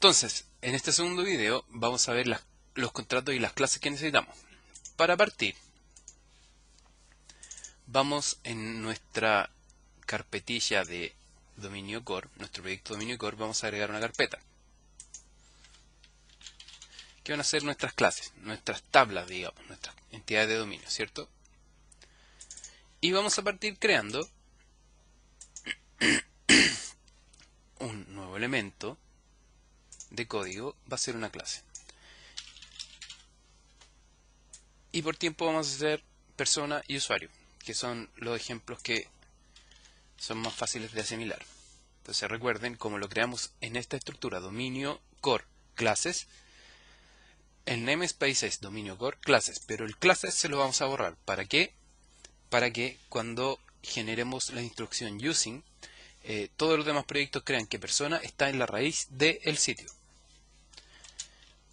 Entonces, en este segundo video vamos a ver los contratos y las clases que necesitamos. Para partir, vamos en nuestra carpetilla de dominio core, nuestro proyecto dominio core, vamos a agregar una carpeta que van a ser nuestras clases, nuestras tablas, digamos, nuestras entidades de dominio, ¿cierto? Y vamos a partir creando un nuevo elemento de código, va a ser una clase. Y por tiempo vamos a hacer persona y usuario, que son los ejemplos que son más fáciles de asimilar. Entonces recuerden, como lo creamos en esta estructura, dominio core clases, el namespace es dominio core clases, pero el clases se lo vamos a borrar. ¿Para qué? Para que cuando generemos la instrucción using, todos los demás proyectos crean que persona está en la raíz del sitio.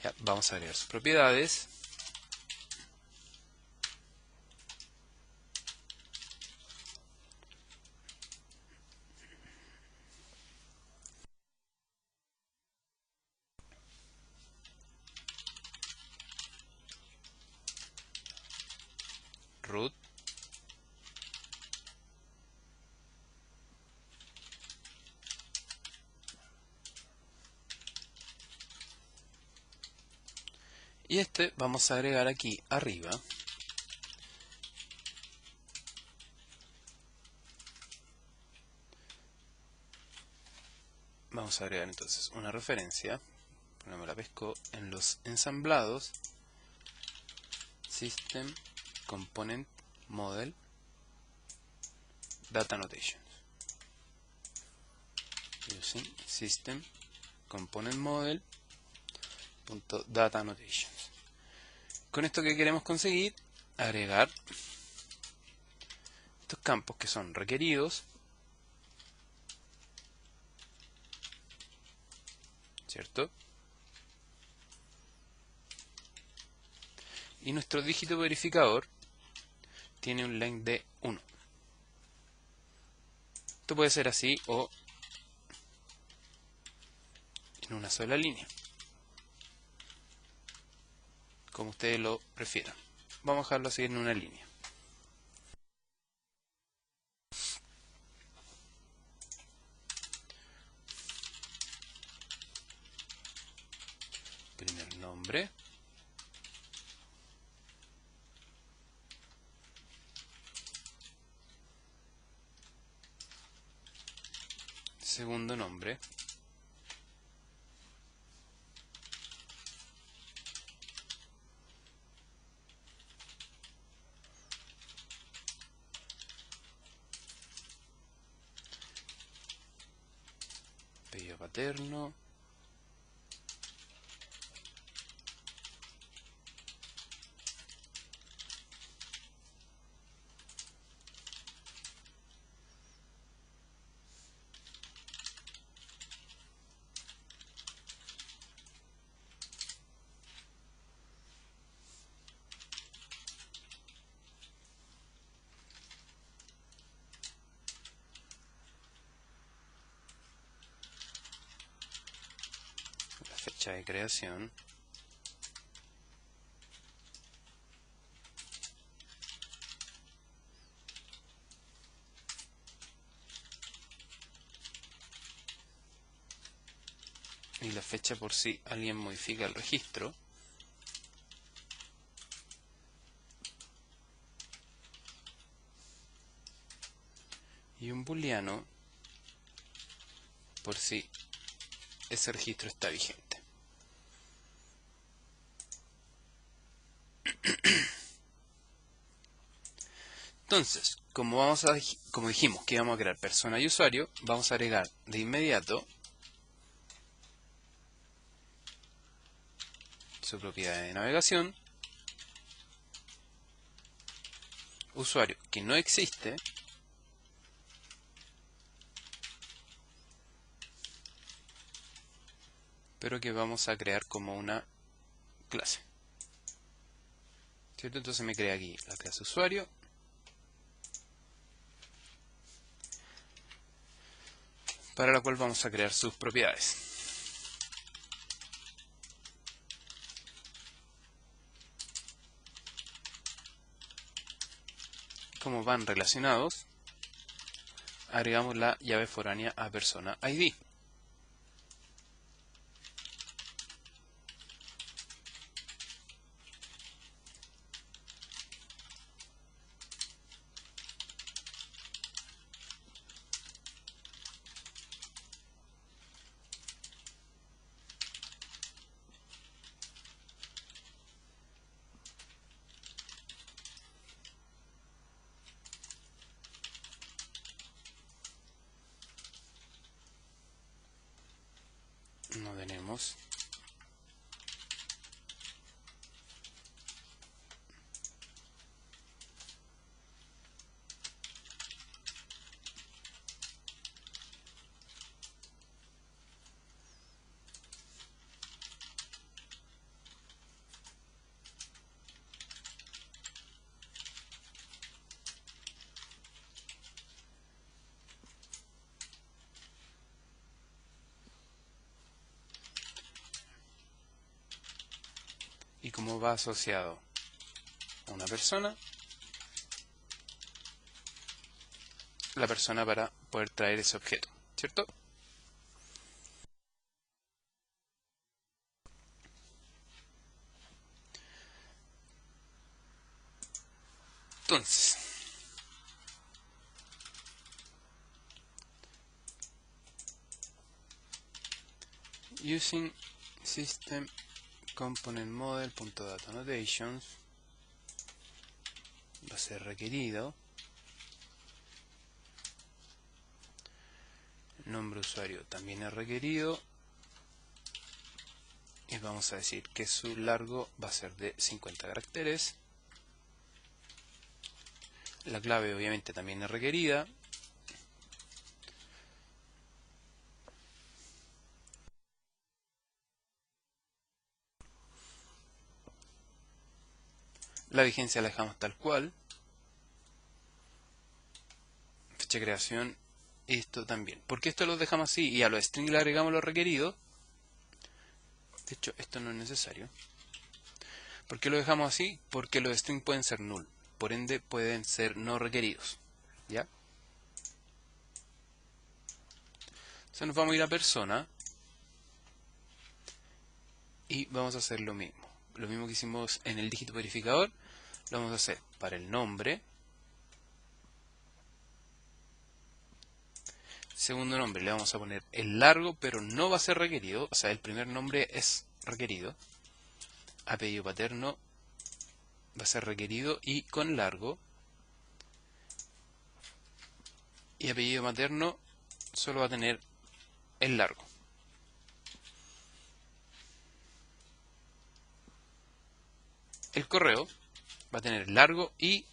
Ya, vamos a agregar sus propiedades. Root. Y vamos a agregar aquí arriba vamos a agregar entonces una referencia. Me la pesco en los ensamblados System Component Model Data Annotations using System Component Model Data Annotations. Con esto que queremos conseguir, agregar estos campos que son requeridos, ¿cierto? Y nuestro dígito verificador tiene un length de 1. Esto puede ser así o en una sola línea, como ustedes lo prefieran. Vamos a dejarlo así en una línea. Primer nombre. Segundo nombre. Apellido paterno. Fecha de creación. Y la fecha por si alguien modifica el registro. Y un booleano por si ese registro está vigente. Entonces, como dijimos que íbamos a crear persona y usuario, vamos a agregar de inmediato su propiedad de navegación, usuario que no existe, pero que vamos a crear como una clase, ¿cierto? Entonces me crea aquí la clase usuario, para la cual vamos a crear sus propiedades. como van relacionados, agregamos la llave foránea a persona ID. No tenemos. Y como va asociado a una persona, la persona para poder traer ese objeto, ¿cierto? Entonces, using system component model.data annotations va a ser requerido. Nombre usuario también es requerido. Y vamos a decir que su largo va a ser de 50 caracteres. La clave obviamente también es requerida. La vigencia la dejamos tal cual. Fecha de creación, esto también. ¿Por qué esto lo dejamos así y a los strings le agregamos lo requerido? De hecho, esto no es necesario. ¿Por qué lo dejamos así? Porque los strings pueden ser null. Por ende, pueden ser no requeridos. ¿Ya? Entonces nos vamos a ir a persona. Y vamos a hacer lo mismo. Lo mismo que hicimos en el dígito verificador, lo vamos a hacer para el nombre. Segundo nombre le vamos a poner el largo, pero no va a ser requerido. O sea, el primer nombre es requerido. Apellido paterno va a ser requerido y con largo. Y apellido materno solo va a tener el largo. El correo va a tener largo y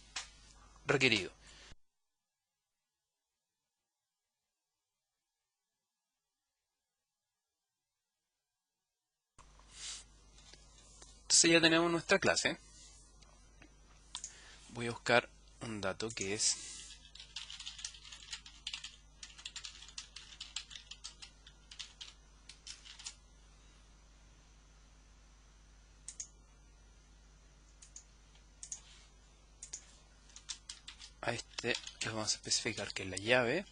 requerido. Entonces ya tenemos nuestra clase. Voy a buscar un dato que es a este le vamos a especificar que es la llave.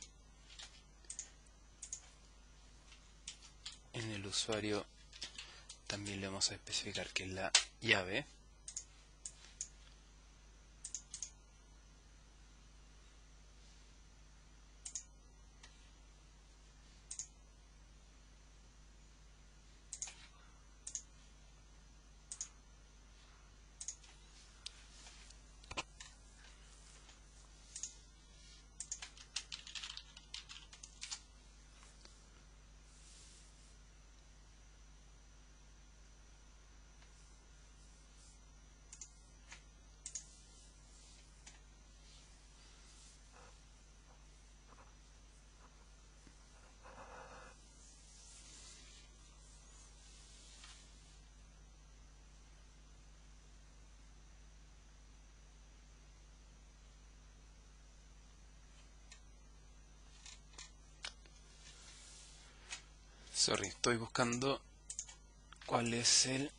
En el usuario también le vamos a especificar que es la llave. Sorry, estoy buscando cuál es el...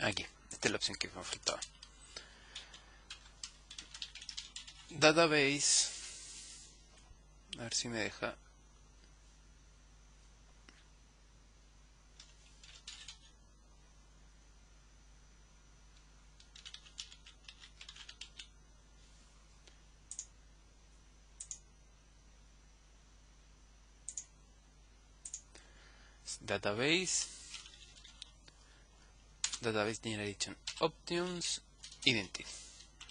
Aquí, esta es la opción que me faltaba. Database. A ver si me deja. Database Generation Options Identity.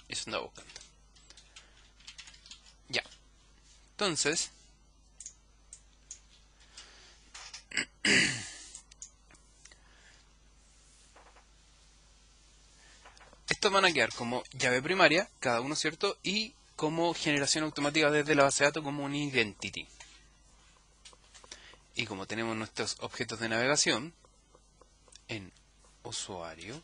Eso andaba buscando. Ya. Entonces, estos van a quedar como llave primaria, cada uno, ¿cierto? Y como generación automática desde la base de datos como un identity. Y como tenemos nuestros objetos de navegación en usuario,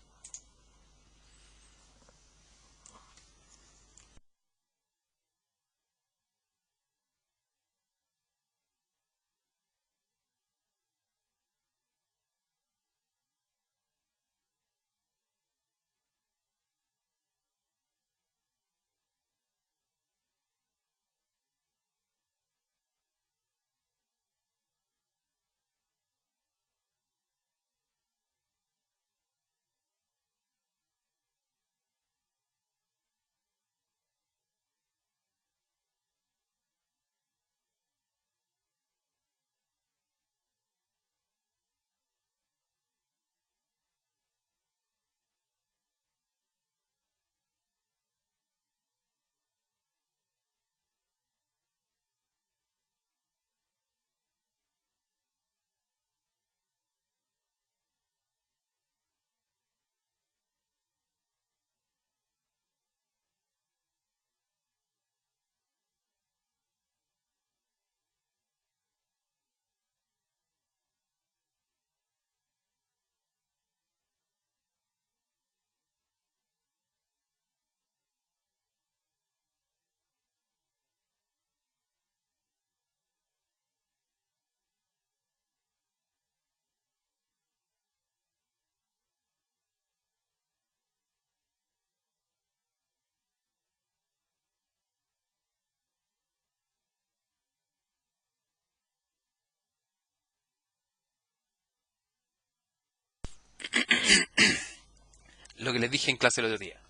lo que les dije en clase el otro día.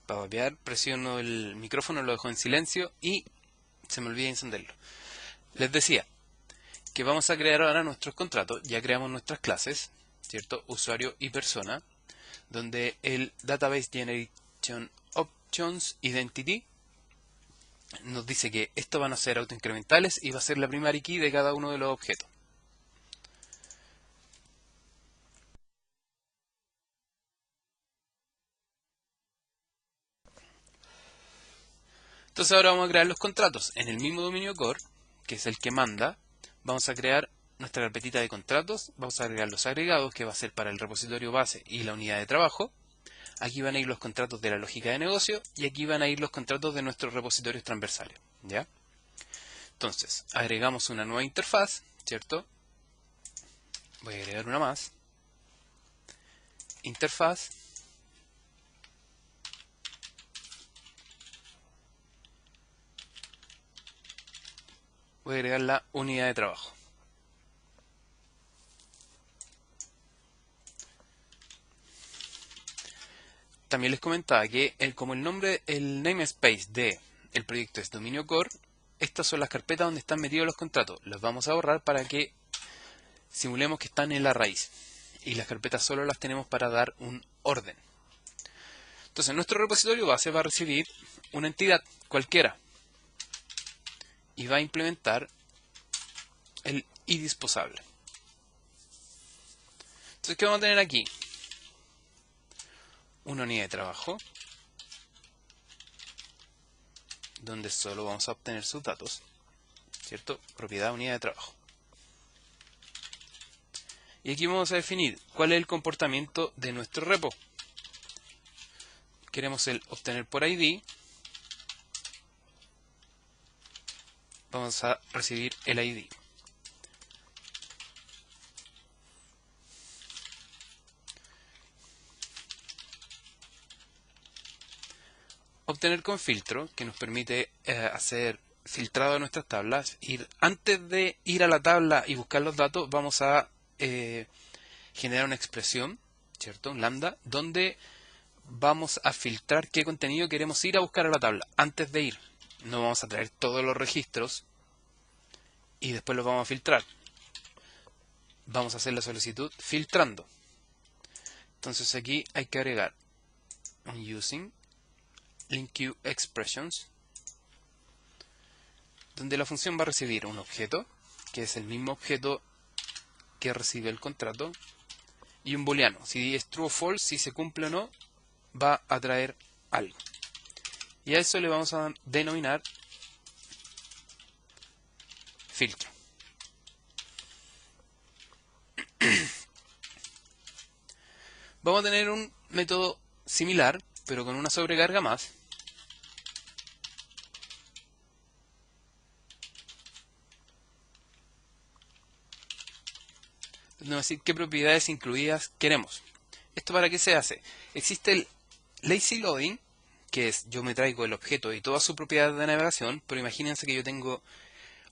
Para vapear, presiono el micrófono, lo dejo en silencio y se me olvida encenderlo. Les decía que vamos a crear ahora nuestros contratos. Ya creamos nuestras clases, ¿cierto? Usuario y persona, donde el Database Generation Options Identity nos dice que estos van a ser autoincrementales y va a ser la primary key de cada uno de los objetos. Entonces ahora vamos a crear los contratos en el mismo dominio core, que es el que manda. Vamos a crear nuestra carpetita de contratos, vamos a agregar los agregados, que va a ser para el repositorio base y la unidad de trabajo. Aquí van a ir los contratos de la lógica de negocio y aquí van a ir los contratos de nuestros repositorios transversales, ¿ya? Entonces, agregamos una nueva interfaz, ¿cierto? Voy a agregar una más. Interfaz. Voy a agregar la unidad de trabajo. También les comentaba que como el nombre, el namespace de el proyecto es dominio core, estas son las carpetas donde están metidos los contratos. Los vamos a borrar para que simulemos que están en la raíz. Y las carpetas solo las tenemos para dar un orden. Entonces nuestro repositorio base va a recibir una entidad cualquiera y va a implementar el idisposable. Entonces, ¿qué vamos a tener aquí? Una unidad de trabajo, donde solo vamos a obtener sus datos, ¿cierto? Propiedad unidad de trabajo. Y aquí vamos a definir cuál es el comportamiento de nuestro repo. Queremos el obtener por ID. Vamos a recibir el ID. obtener con filtro, que nos permite hacer filtrado de nuestras tablas. Antes de ir a la tabla y buscar los datos, vamos a generar una expresión, ¿cierto? Un lambda, donde vamos a filtrar qué contenido queremos ir a buscar a la tabla antes de ir. No vamos a traer todos los registros y después los vamos a filtrar. Vamos a hacer la solicitud filtrando. Entonces aquí hay que agregar un using linkQueueExpressions, donde la función va a recibir un objeto, que es el mismo objeto que recibe el contrato, y un booleano. Si es true o false, si se cumple o no, va a traer algo. Y a eso le vamos a denominar filtro. Vamos a tener un método similar, pero con una sobrecarga más. Nos va a decir qué propiedades incluidas queremos. ¿Esto para qué se hace? Existe el lazy loading, que es yo me traigo el objeto y toda su propiedad de navegación, pero imagínense que yo tengo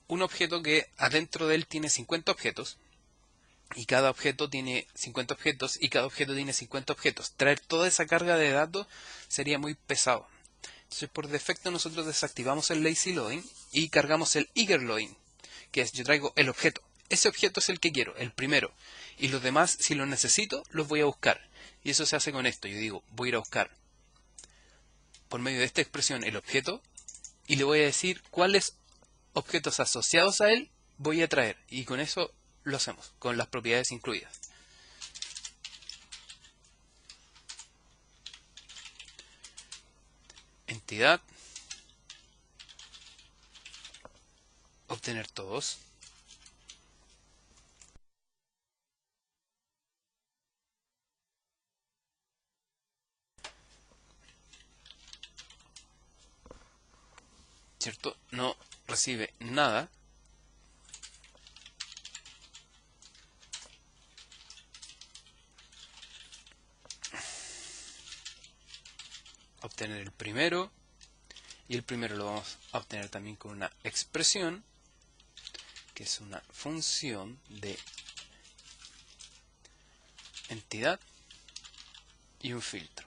un objeto que adentro de él tiene 50 objetos, y cada objeto tiene 50 objetos, y cada objeto tiene 50 objetos. Traer toda esa carga de datos sería muy pesado. Entonces, por defecto, nosotros desactivamos el lazy loading y cargamos el eager loading, que es yo traigo el objeto. Ese objeto es el que quiero, el primero. Y los demás, si los necesito, los voy a buscar. Y eso se hace con esto. Yo digo, voy a ir a buscar por medio de esta expresión el objeto y le voy a decir cuáles objetos asociados a él voy a traer. Y con eso lo hacemos, con las propiedades incluidas. Entidad. Obtener todos. ¿Cierto? No recibe nada. Obtener el primero. Y el primero lo vamos a obtener también con una expresión, que es una función de entidad y un filtro.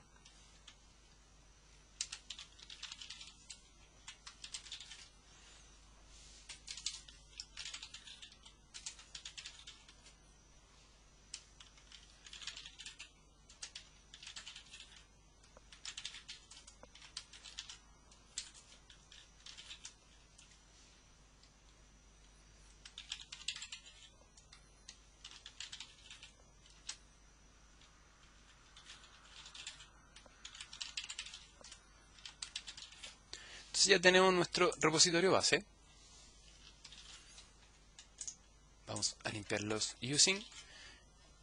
Entonces ya tenemos nuestro repositorio base. Vamos a limpiar los using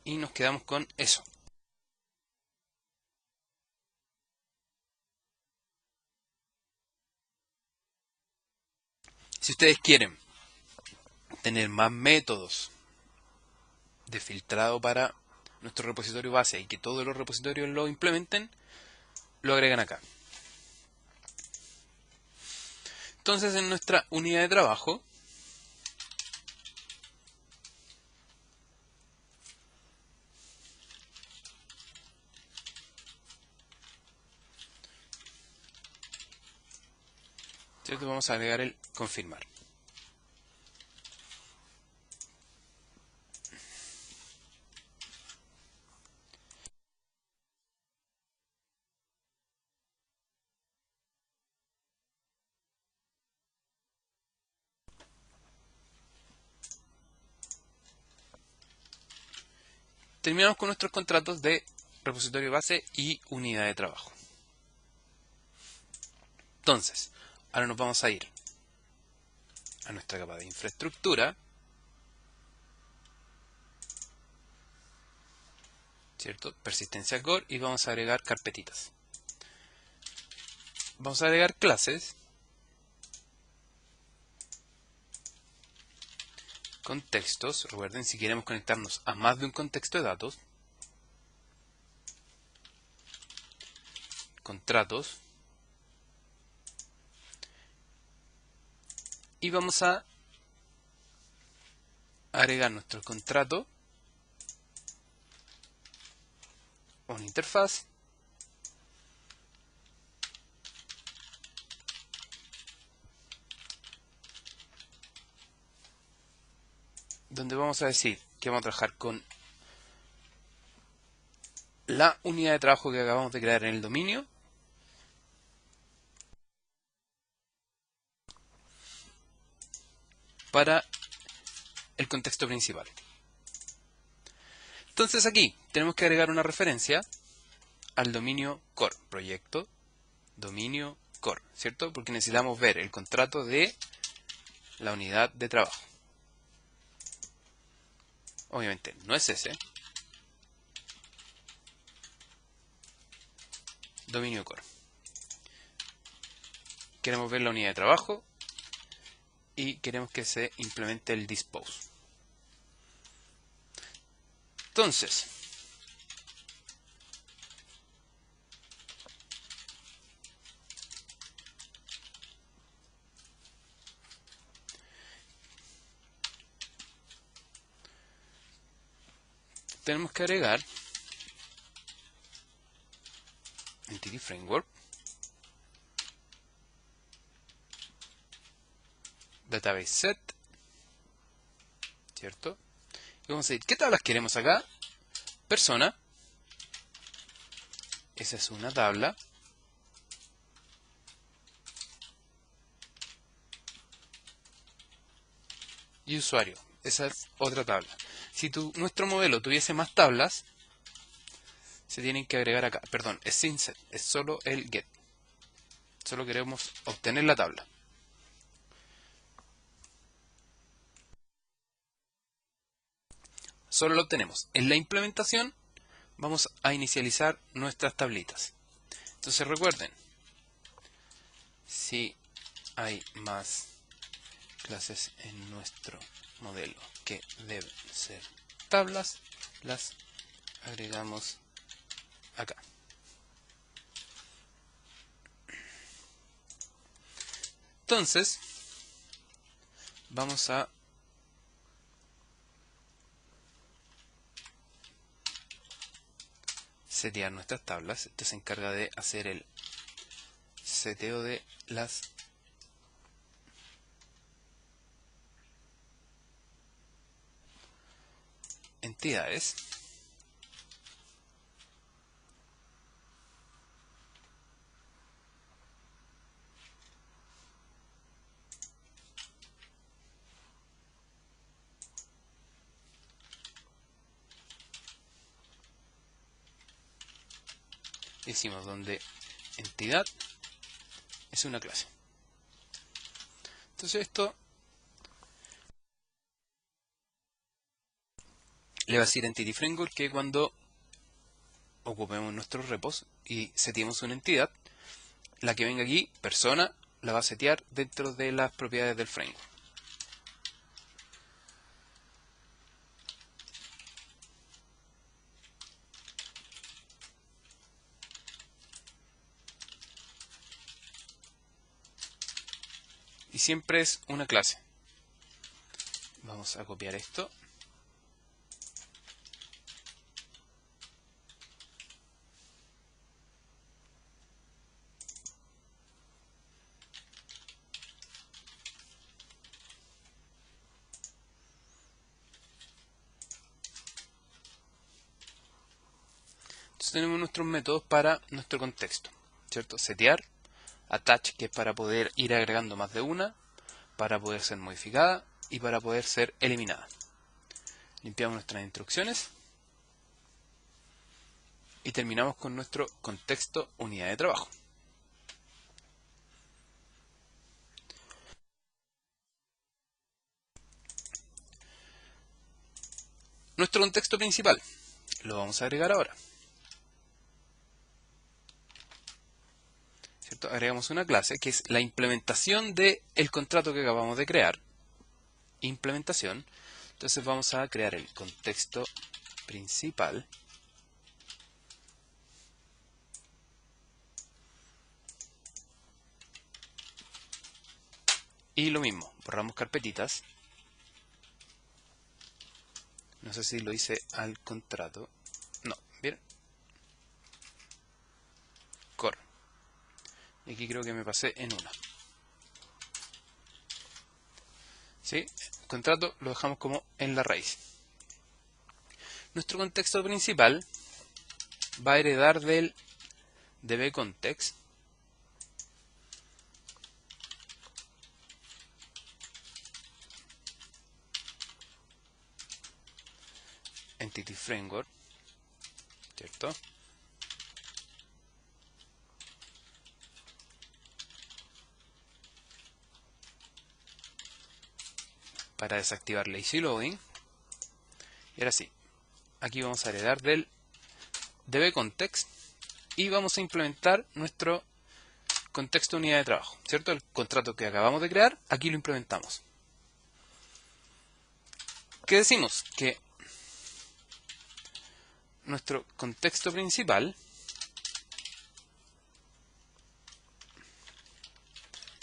y nos quedamos con eso. Si ustedes quieren tener más métodos de filtrado para nuestro repositorio base y que todos los repositorios lo implementen, lo agregan acá. Entonces, en nuestra unidad de trabajo ¿cierto? Vamos a agregar el confirmar. Terminamos con nuestros contratos de repositorio base y unidad de trabajo. Entonces, ahora nos vamos a ir a nuestra capa de infraestructura, ¿cierto? Persistencia core, y vamos a agregar carpetitas. Vamos a agregar clases, contextos. Recuerden, si queremos conectarnos a más de un contexto de datos, contratos, y vamos a agregar nuestro contrato, una interfaz, donde vamos a decir que vamos a trabajar con la unidad de trabajo que acabamos de crear en el dominio, para el contexto principal. Entonces aquí tenemos que agregar una referencia al dominio core, proyecto, dominio core, ¿cierto? Porque necesitamos ver el contrato de la unidad de trabajo. Obviamente no es ese. Dominio core. Queremos ver la unidad de trabajo y queremos que se implemente el dispose. Entonces, tenemos que agregar Entity Framework, Database Set, ¿cierto? Y vamos a decir, ¿qué tablas queremos acá? Persona, esa es una tabla. Y usuario, esa es otra tabla. Si nuestro modelo tuviese más tablas, se tienen que agregar acá. Perdón, es sin set, es solo el get. Solo queremos obtener la tabla. Solo lo obtenemos. En la implementación vamos a inicializar nuestras tablitas. Entonces recuerden, si hay más clases en nuestro modelo que deben ser tablas, las agregamos acá. Entonces, vamos a setear nuestras tablas. Esto se encarga de hacer el seteo de las entidades. Decimos donde entidad es una clase. Entonces esto le va a decir Entity Framework que cuando ocupemos nuestros repos y seteemos una entidad, la que venga aquí, persona, la va a setear dentro de las propiedades del framework. Y siempre es una clase. Vamos a copiar esto. Entonces tenemos nuestros métodos para nuestro contexto, ¿cierto? Setear, attach, que es para poder ir agregando más de una, para poder ser modificada y para poder ser eliminada. Limpiamos nuestras instrucciones y terminamos con nuestro contexto unidad de trabajo. Nuestro contexto principal lo vamos a agregar ahora. ¿Cierto? Agregamos una clase que es la implementación del contrato que acabamos de crear. Implementación. Entonces vamos a crear el contexto principal. Y lo mismo, borramos carpetitas. No sé si lo hice al contrato. No, bien. Core. Y aquí creo que me pasé en una. ¿Sí? El contrato lo dejamos como en la raíz. Nuestro contexto principal va a heredar del dbContext. Entity Framework, ¿cierto? Para desactivar Lazy Loading. Y ahora sí, aquí vamos a heredar del dbContext y vamos a implementar nuestro contexto unidad de trabajo, ¿cierto? El contrato que acabamos de crear, aquí lo implementamos. ¿Qué decimos? Que nuestro contexto principal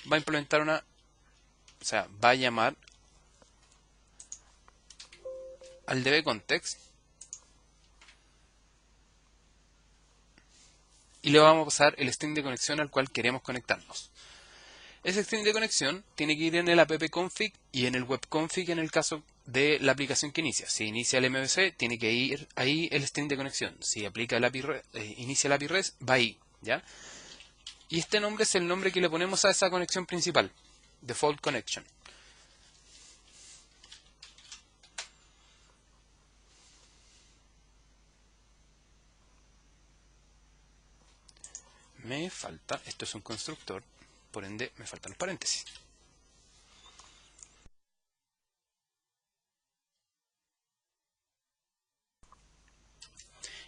va a implementar va a llamar al dbContext y le vamos a pasar el string de conexión al cual queremos conectarnos. Ese string de conexión tiene que ir en el app-config y en el web-config en el caso de la aplicación que inicia. Si inicia el MVC, tiene que ir ahí el string de conexión. Si aplica el API inicia el API REST, va ahí, ¿ya? Y este nombre es el nombre que le ponemos a esa conexión principal, Default Connection. Me falta, esto es un constructor, por ende me faltan los paréntesis.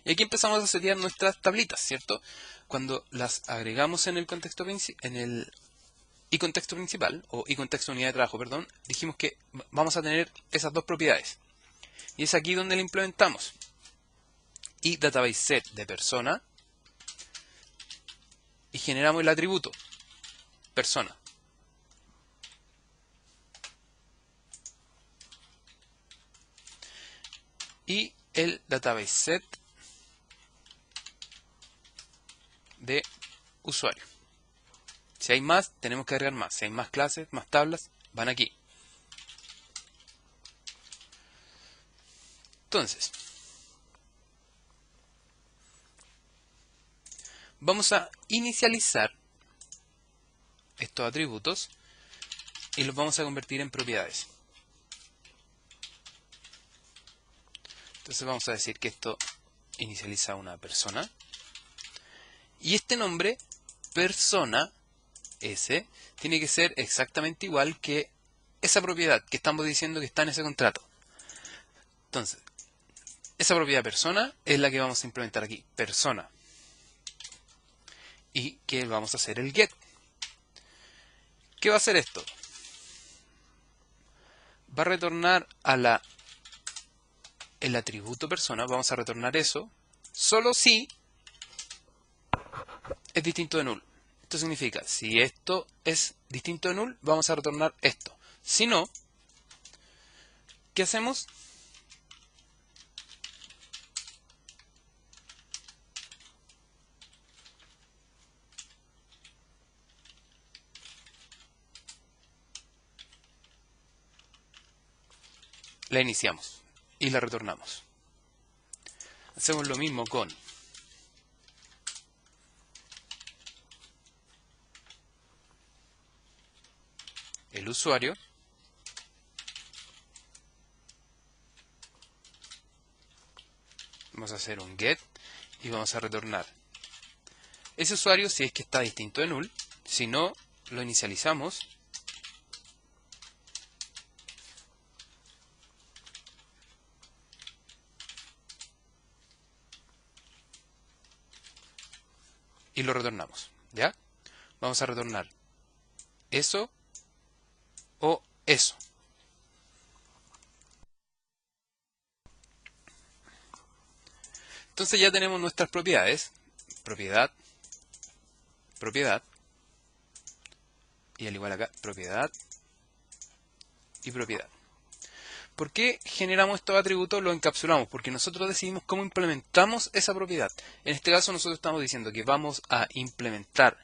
Y aquí empezamos a setear nuestras tablitas, ¿cierto? Cuando las agregamos en el contexto contexto principal, o contexto unidad de trabajo, perdón, dijimos que vamos a tener esas dos propiedades. Y es aquí donde la implementamos. Y database set de persona y generamos el atributo persona. Y el database set de usuario. Si hay más, tenemos que agregar más. Si hay más clases, más tablas, van aquí. Entonces, vamos a inicializar estos atributos y los vamos a convertir en propiedades. Entonces vamos a decir que esto inicializa una persona. Y este nombre, persona, S, tiene que ser exactamente igual que esa propiedad que estamos diciendo que está en ese contrato. Entonces, esa propiedad persona es la que vamos a implementar aquí, persona. Y que vamos a hacer el get. ¿Qué va a hacer esto? Va a retornar el atributo persona, vamos a retornar eso, solo si es distinto de null. Esto significa, si esto es distinto de null, vamos a retornar esto. Si no, ¿qué hacemos? La iniciamos y la retornamos. Hacemos lo mismo con el usuario. Vamos a hacer un get y vamos a retornar ese usuario si es que está distinto de null. Si no, lo inicializamos. Y lo retornamos, ¿ya? Vamos a retornar eso o eso. Entonces ya tenemos nuestras propiedades. Propiedad, propiedad. Y al igual acá, propiedad, y propiedad. ¿Por qué generamos estos atributos? Los encapsulamos porque nosotros decidimos cómo implementamos esa propiedad. En este caso nosotros estamos diciendo que vamos a implementar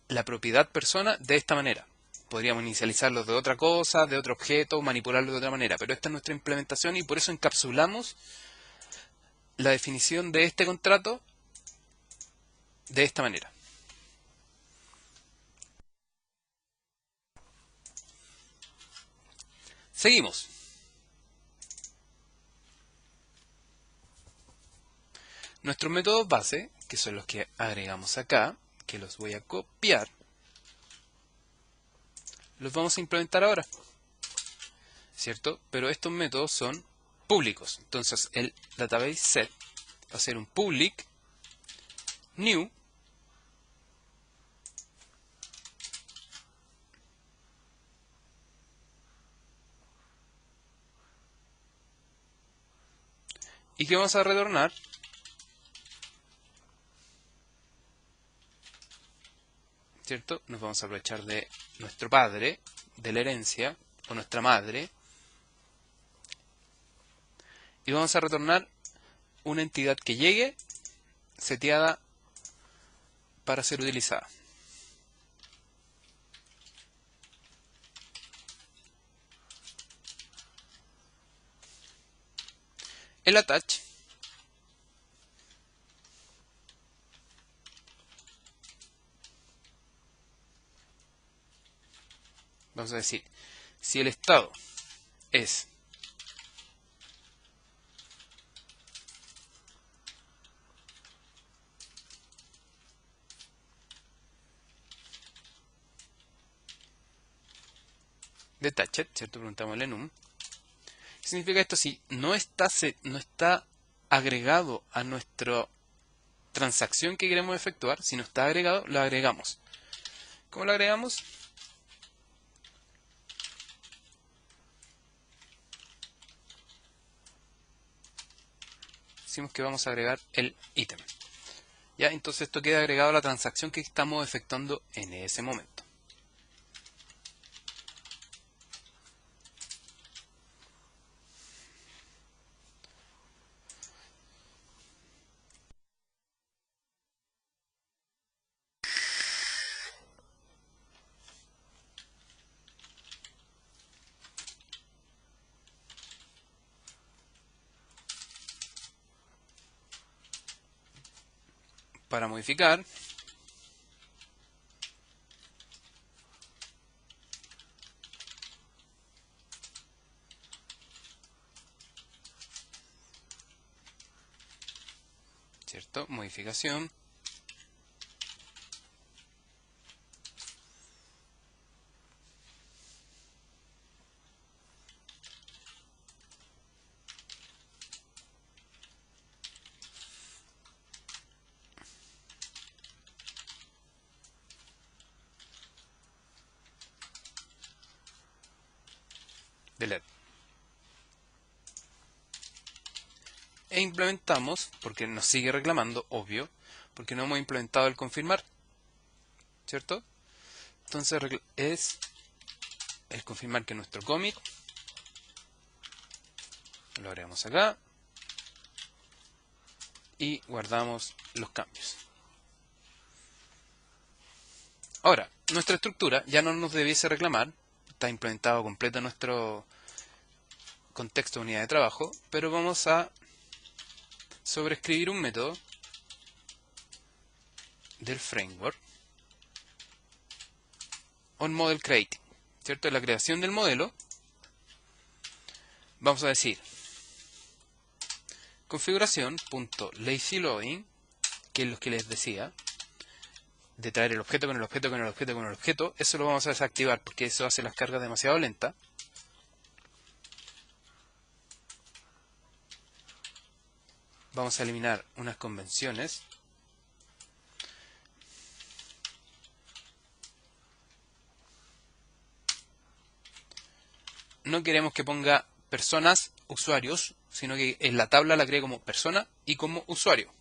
la propiedad persona de esta manera. Podríamos inicializarlo de otra cosa, de otro objeto, manipularlo de otra manera, pero esta es nuestra implementación y por eso encapsulamos la definición de este contrato de esta manera. Seguimos. Nuestros métodos base, que son los que agregamos acá, que los voy a copiar, los vamos a implementar ahora, ¿cierto? Pero estos métodos son públicos. Entonces el database set va a ser un public new y que vamos a retornar ¿cierto? Nos vamos a aprovechar de nuestro padre, de la herencia, o nuestra madre, y vamos a retornar una entidad que llegue seteada para ser utilizada. El attach vamos a decir, si el estado es detached, ¿cierto? Preguntamos el enum. ¿Qué significa esto? Si no está agregado a nuestra transacción que queremos efectuar, si no está agregado, lo agregamos. ¿Cómo lo agregamos? Decimos que vamos a agregar el ítem. Ya, entonces esto queda agregado a la transacción que estamos efectuando en ese momento. Para modificar, ¿cierto? Modificación. Delete. E implementamos, porque nos sigue reclamando, obvio, porque no hemos implementado el confirmar, ¿cierto? Entonces es el confirmar que nuestro commit, lo agregamos acá, y guardamos los cambios. Ahora, nuestra estructura ya no nos debiese reclamar, está implementado completo nuestro contexto de unidad de trabajo, pero vamos a sobreescribir un método del framework onModelCreating, ¿cierto? En la creación del modelo vamos a decir configuración.lazyLoading, que es lo que les decía, de traer el objeto con el objeto con el objeto con el objeto. Eso lo vamos a desactivar porque eso hace las cargas demasiado lentas. Vamos a eliminar unas convenciones. No queremos que ponga personas, usuarios, sino que en la tabla la cree como persona y como usuario.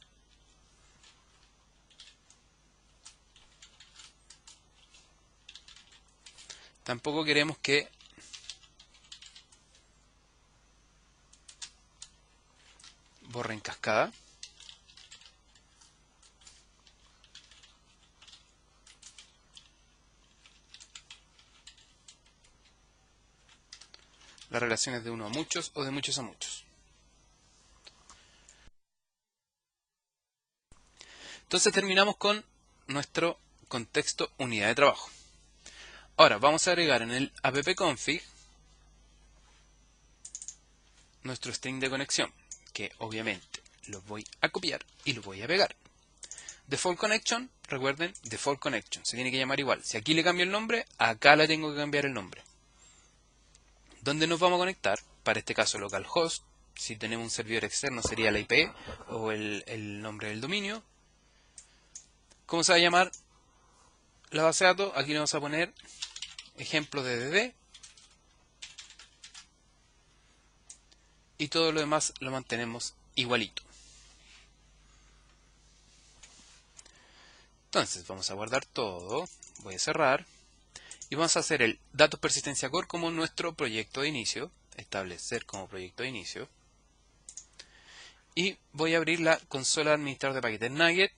Tampoco queremos que borra en cascada. Las relaciones de uno a muchos o de muchos a muchos. Entonces terminamos con nuestro contexto unidad de trabajo. Ahora vamos a agregar en el appconfig nuestro string de conexión, que obviamente lo voy a copiar y lo voy a pegar. Default connection, recuerden, default connection, se tiene que llamar igual. Si aquí le cambio el nombre, acá le tengo que cambiar el nombre. ¿Dónde nos vamos a conectar? Para este caso localhost, si tenemos un servidor externo sería la IP o el nombre del dominio. ¿Cómo se va a llamar la base de datos? Aquí le vamos a poner ejemplo de DD y todo lo demás lo mantenemos igualito. Entonces vamos a guardar todo, voy a cerrar y vamos a hacer el datos persistencia core como nuestro proyecto de inicio, establecer como proyecto de inicio. Y voy a abrir la consola administrador de paquetes Nugget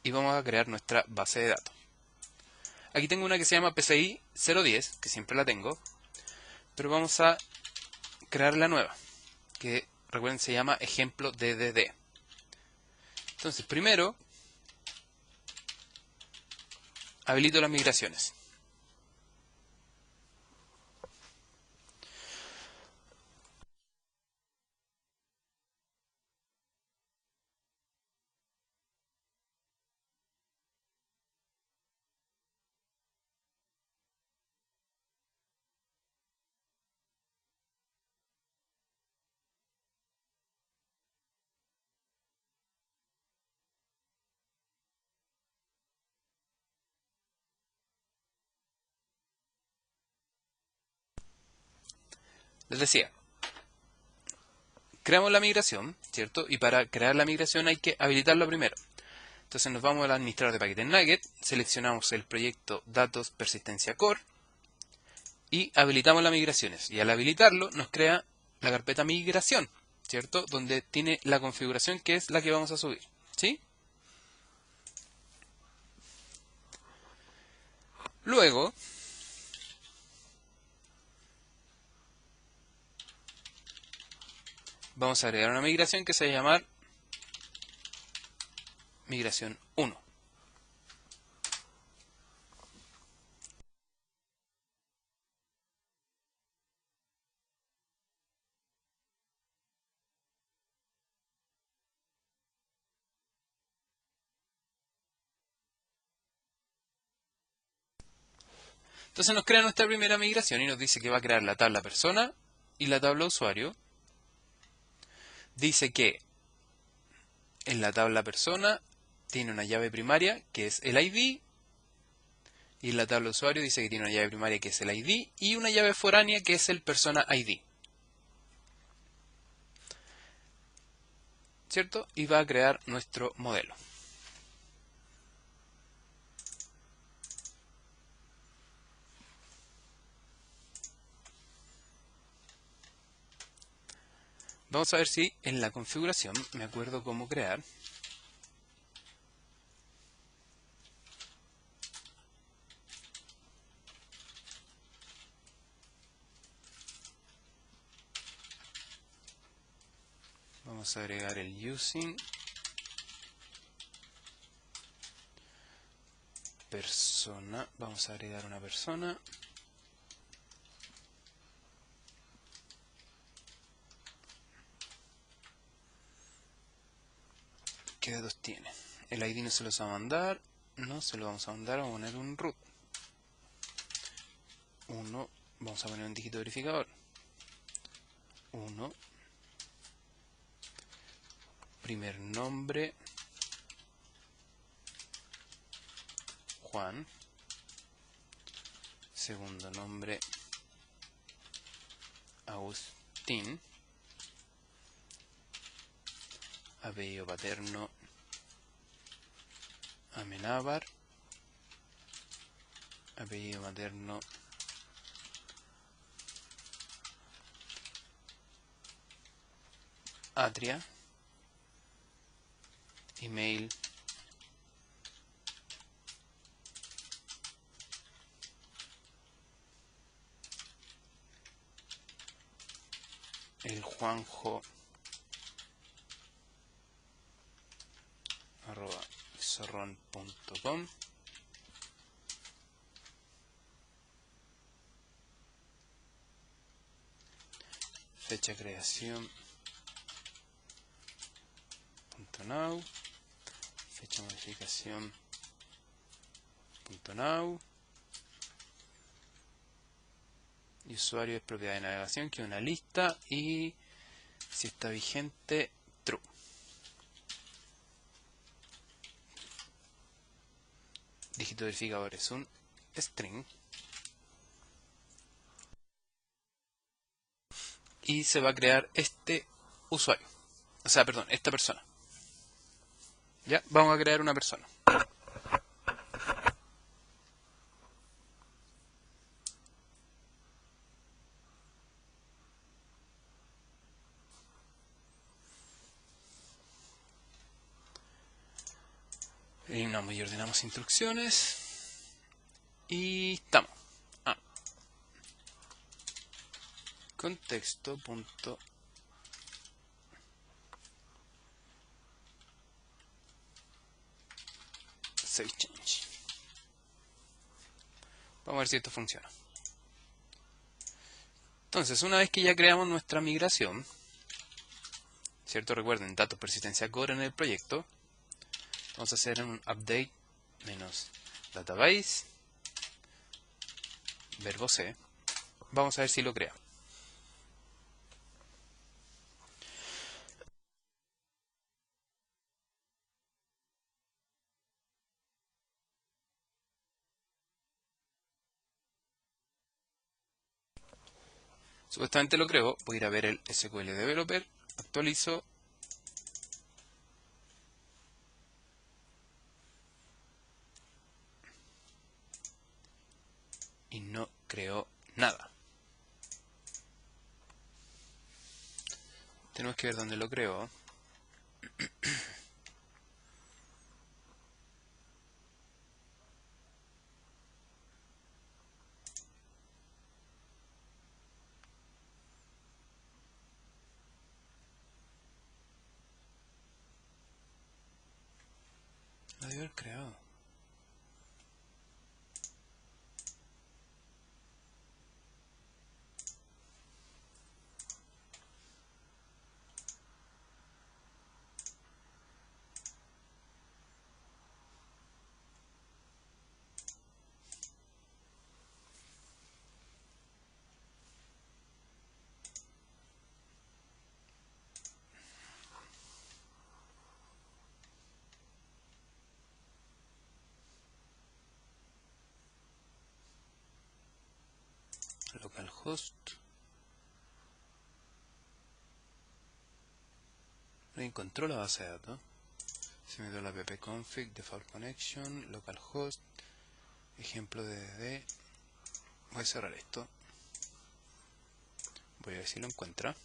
y vamos a crear nuestra base de datos. Aquí tengo una que se llama PCI 010, que siempre la tengo, pero vamos a crear la nueva, que recuerden se llama ejemplo DDD. Entonces primero habilito las migraciones. Les decía, creamos la migración, ¿cierto? Y para crear la migración hay que habilitarlo primero. Entonces nos vamos al administrador de paquetes Nugget, seleccionamos el proyecto datos persistencia core y habilitamos las migraciones. Y al habilitarlo nos crea la carpeta migración, ¿cierto? Donde tiene la configuración que es la que vamos a subir, ¿sí? Luego vamos a agregar una migración que se va a llamar migración 1. Entonces nos crea nuestra primera migración y nos dice que va a crear la tabla persona y la tabla usuario. Dice que en la tabla persona tiene una llave primaria que es el ID y en la tabla usuario dice que tiene una llave primaria que es el ID y una llave foránea que es el persona ID. ¿Cierto? Y va a crear nuestro modelo. Vamos a ver si en la configuración me acuerdo cómo crear. Vamos a agregar el using persona. Vamos a agregar una persona. ¿Qué datos tiene? El ID no se los va a mandar. No se lo vamos a mandar. Vamos a poner un root. 1. Vamos a poner un dígito verificador. 1. Primer nombre. Juan. Segundo nombre. Agustín. Apellido paterno. Amenábar. Apellido materno. Atria, email, el Juanjo @zorron.com, fecha de creación .now, fecha de modificación .now, y usuario es propiedad de navegación, que es una lista, y si está vigente, true. Dígito verificador es un string. Y se va a crear este usuario. O sea, perdón, esta persona. Ya, vamos a crear una persona. Eliminamos y ordenamos instrucciones. Y estamos. Contexto punto save change. Vamos a ver si esto funciona. Entonces, una vez que ya creamos nuestra migración, ¿cierto? Recuerden, datos persistencia core en el proyecto. Vamos a hacer un update menos database, verbo C. Vamos a ver si lo crea. Supuestamente lo creo. Voy a ir a ver el SQL Developer. Actualizo. Y no creo nada. Tenemos que ver dónde lo creo. Lo debe haber creado. Localhost. No encontró la base de datos. Se me dio la ppconfig, default connection, localhost, ejemplo de DDD. Voy a cerrar esto. Voy a ver si lo encuentra.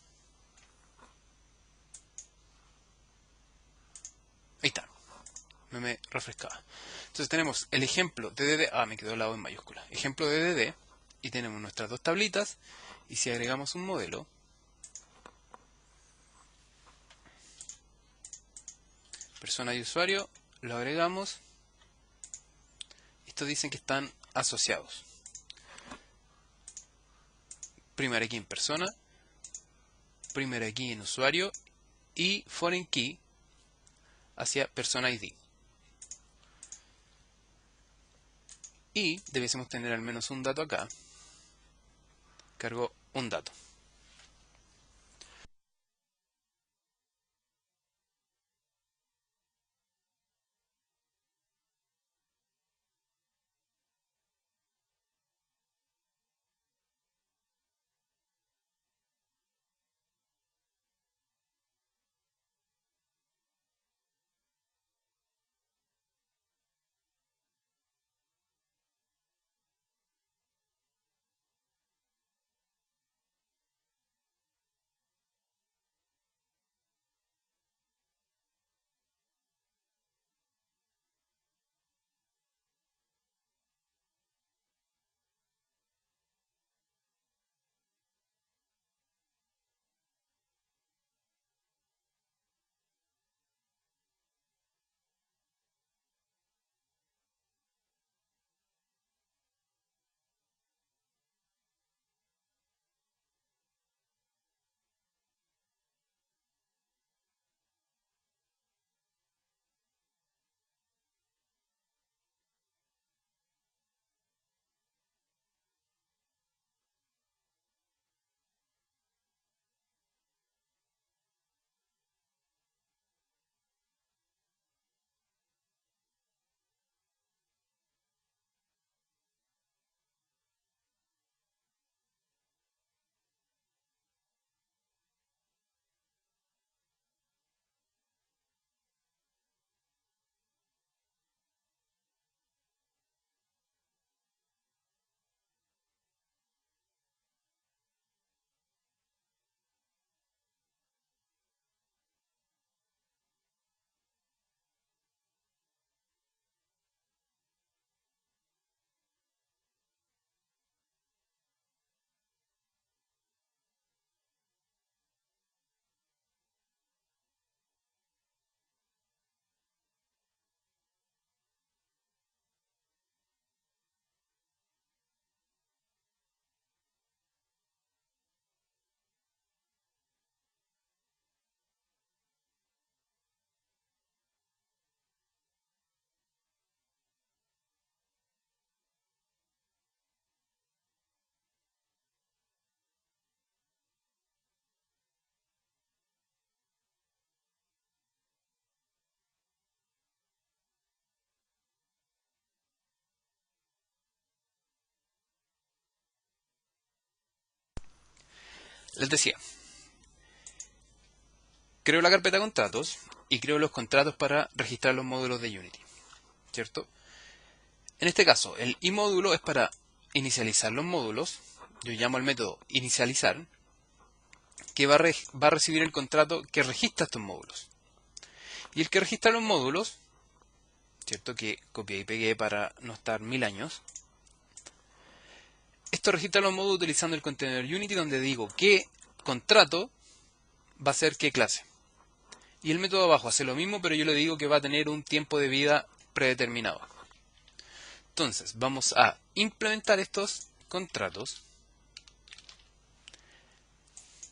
Ahí está. Me refrescaba. Entonces tenemos el ejemplo de DDD. Ah, me quedó la O en mayúscula. Ejemplo de DDD. Y tenemos nuestras dos tablitas. Y si agregamos un modelo, persona y usuario, lo agregamos. Estos dicen que están asociados. Primary key en persona, primary key en usuario y foreign key hacia persona ID. Y debiésemos tener al menos un dato acá. Cargo un dato. Les decía, creo la carpeta contratos y creo los contratos para registrar los módulos de Unity, ¿cierto? En este caso, el iMódulo es para inicializar los módulos. Yo llamo al método inicializar, que va a recibir el contrato que registra estos módulos. Y el que registra los módulos, ¿cierto? Que copié y pegué para no estar 1000 años. Esto registra los módulos utilizando el contenedor Unity, donde digo qué contrato va a ser qué clase. Y el método abajo hace lo mismo, pero yo le digo que va a tener un tiempo de vida predeterminado. Entonces, vamos a implementar estos contratos.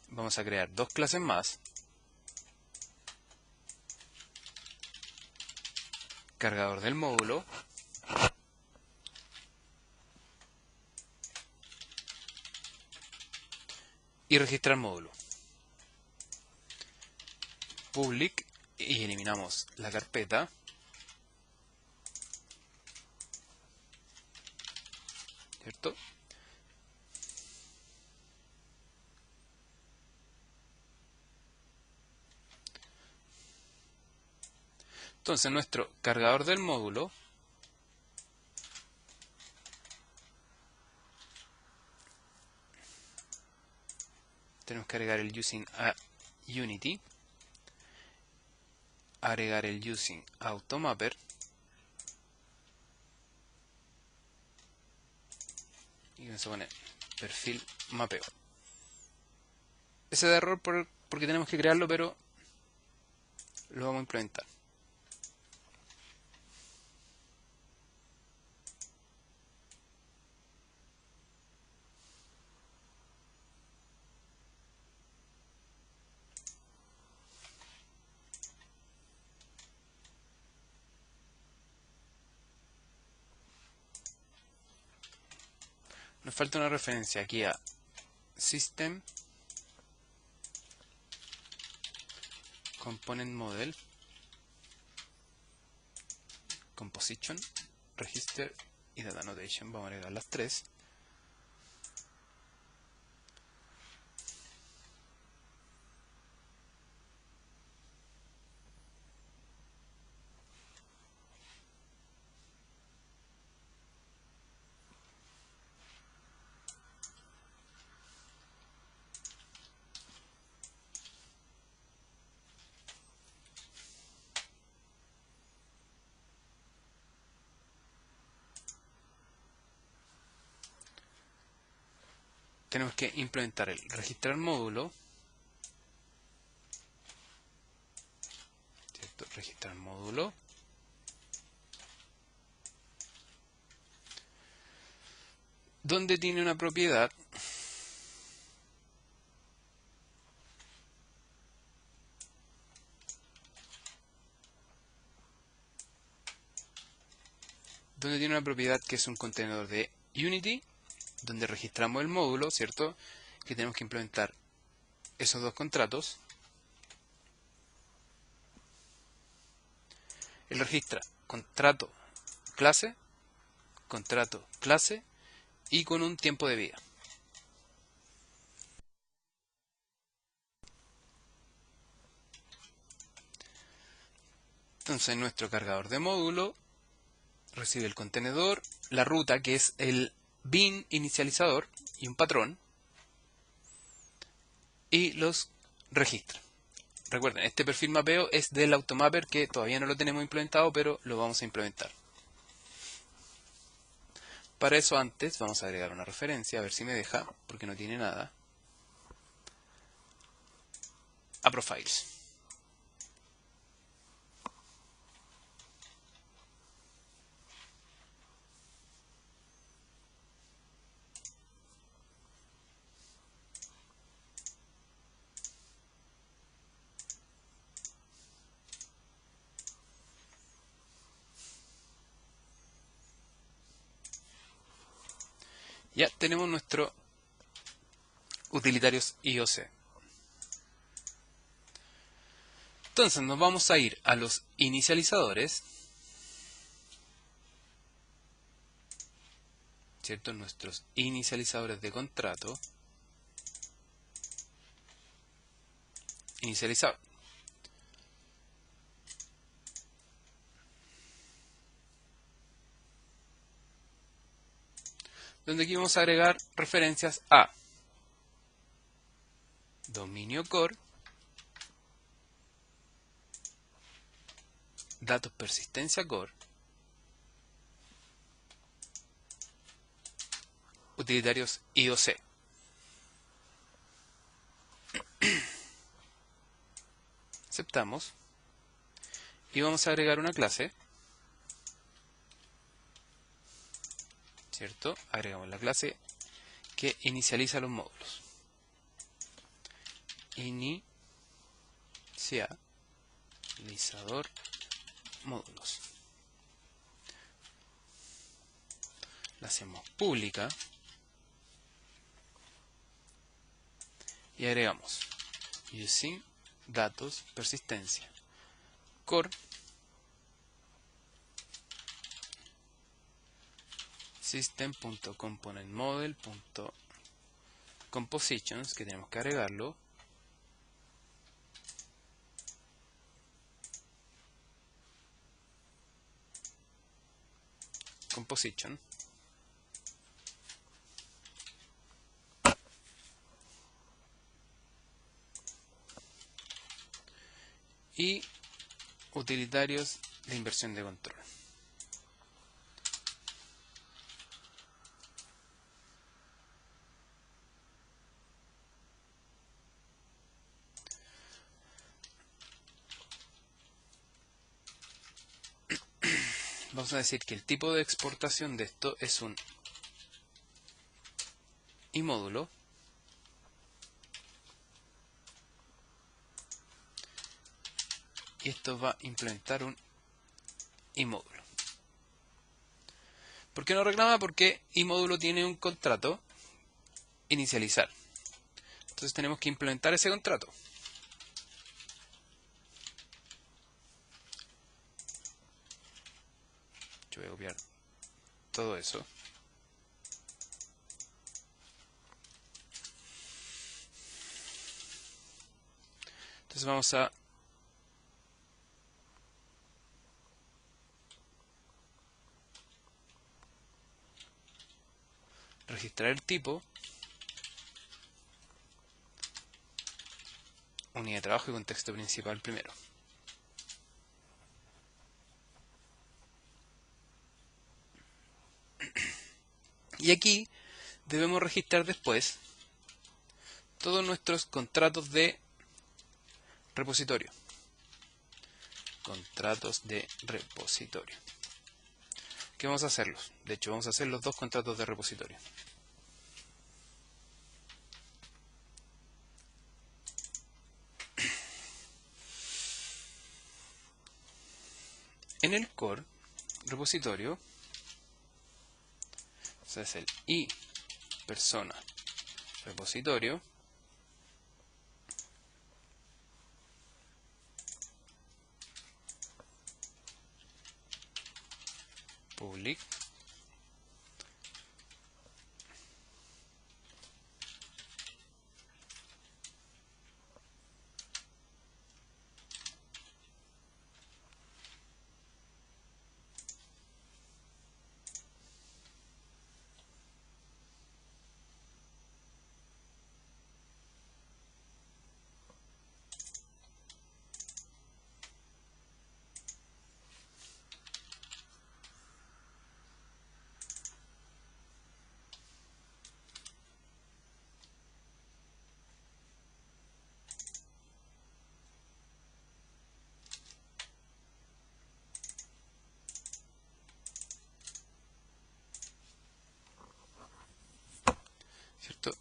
Vamos a crear dos clases más. Cargador del módulo. Y registrar módulo. Public. Y eliminamos la carpeta. ¿Cierto? Entonces nuestro cargador del módulo tenemos que agregar el using a Unity, agregar el using automapper y vamos a poner perfil mapeo. Ese da error porque tenemos que crearlo, pero lo vamos a implementar. Nos falta una referencia aquí a System Component Model Composition, Register y Data Annotation. Vamos a agregar las tres. Tenemos que implementar el registrar módulo, ¿cierto? Registrar módulo, donde tiene una propiedad que es un contenedor de Unity, donde registramos el módulo, ¿cierto? Que tenemos que implementar esos dos contratos. Él registra contrato clase y con un tiempo de vida. Entonces nuestro cargador de módulo recibe el contenedor, la ruta que es el bin inicializador y un patrón, y los registra. Recuerden, este perfil mapeo es del automapper que todavía no lo tenemos implementado, pero lo vamos a implementar. Para eso antes vamos a agregar una referencia, a ver si me deja, porque no tiene nada, a Profiles. Ya tenemos nuestro utilitarios IOC. Entonces nos vamos a ir a los inicializadores, ¿cierto? Nuestros inicializadores de contrato. inicializado. Donde aquí vamos a agregar referencias a dominio core, datos persistencia core, utilitarios IOC. Aceptamos y vamos a agregar una clase, ¿cierto? Agregamos la clase que inicializa los módulos. Inicializador módulos. La hacemos pública y agregamos using datos persistencia core system.componentModel.compositions, que tenemos que agregarlo, composition, y utilitarios de inversión de control. Vamos a decir que el tipo de exportación de esto es un imódulo y esto va a implementar un imódulo. ¿Por qué no reclama? Porque imódulo tiene un contrato inicializar. Entonces tenemos que implementar ese contrato. Yo voy a copiar todo eso. Entonces vamos a registrar el tipo, unidad de trabajo y contexto principal primero. Y aquí debemos registrar después todos nuestros contratos de repositorio. Contratos de repositorio. ¿Qué vamos a hacerlos? De hecho, vamos a hacer los dos contratos de repositorio. En el core repositorio, o sea, es el i persona repositorio, public, ¿cierto?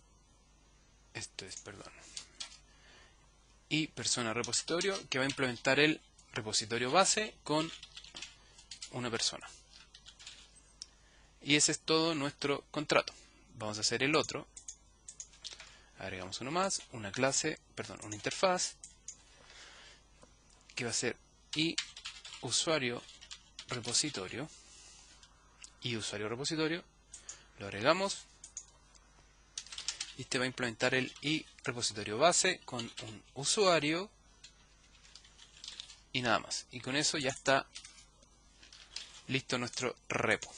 Esto es, perdón. Y persona repositorio, que va a implementar el repositorio base con una persona. Y ese es todo nuestro contrato. Vamos a hacer el otro. Agregamos uno más, una clase, perdón, una interfaz, que va a ser y usuario repositorio. Y usuario repositorio, lo agregamos y este va a implementar el iRepositorio base con un usuario y nada más. Y con eso ya está listo nuestro repo,